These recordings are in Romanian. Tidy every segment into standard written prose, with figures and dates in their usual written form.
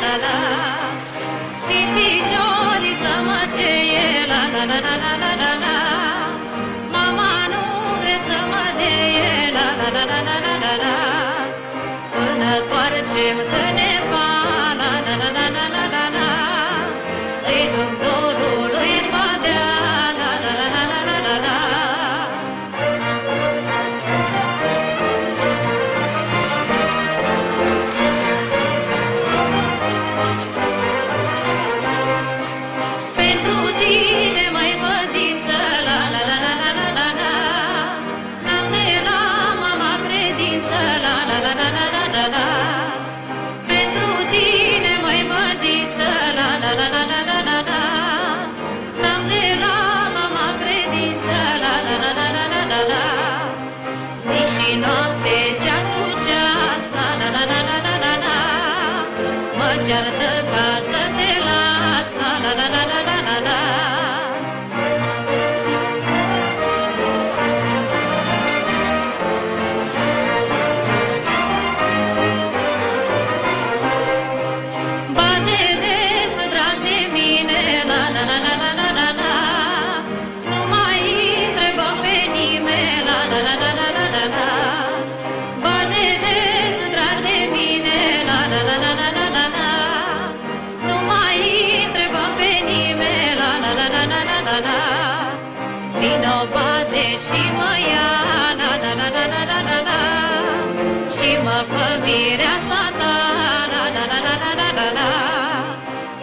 la la. Și piciorii să mă ceie, la la la la la la la la. Mama nu vrea să mă deie, la la la la la la la la. Până toarcem tânepa, la la la la la la la la. Îi duc dorul, îi va dea, la la la la la la la la. Pentru tine, măi bădiță, la la la la la la la la. N-am de la mama credință, la la la la la la la la. Pentru tine, măi bădiță, la la la la la la la la. N-am de la mama credință, la la la la la la la la. Zi și noapte, ceas cu ceas, la la la la la la la la. Mă ceartă ca să te las, la la la la la la la la. Bate de drag de mine, la la la la la la la la. Nu mai întreba pe nimeni, la la la la la la la la. Bate de drag de mine, la la la la la la la la. Nu mai întreba pe nimeni, la la la la la la la la. Vino bate și mă ia, la la la la la la la la. Și mă fă mireasa ta, la la la la la la la la.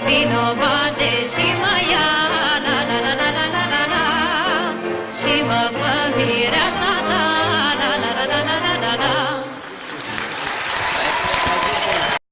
Vino bate și mă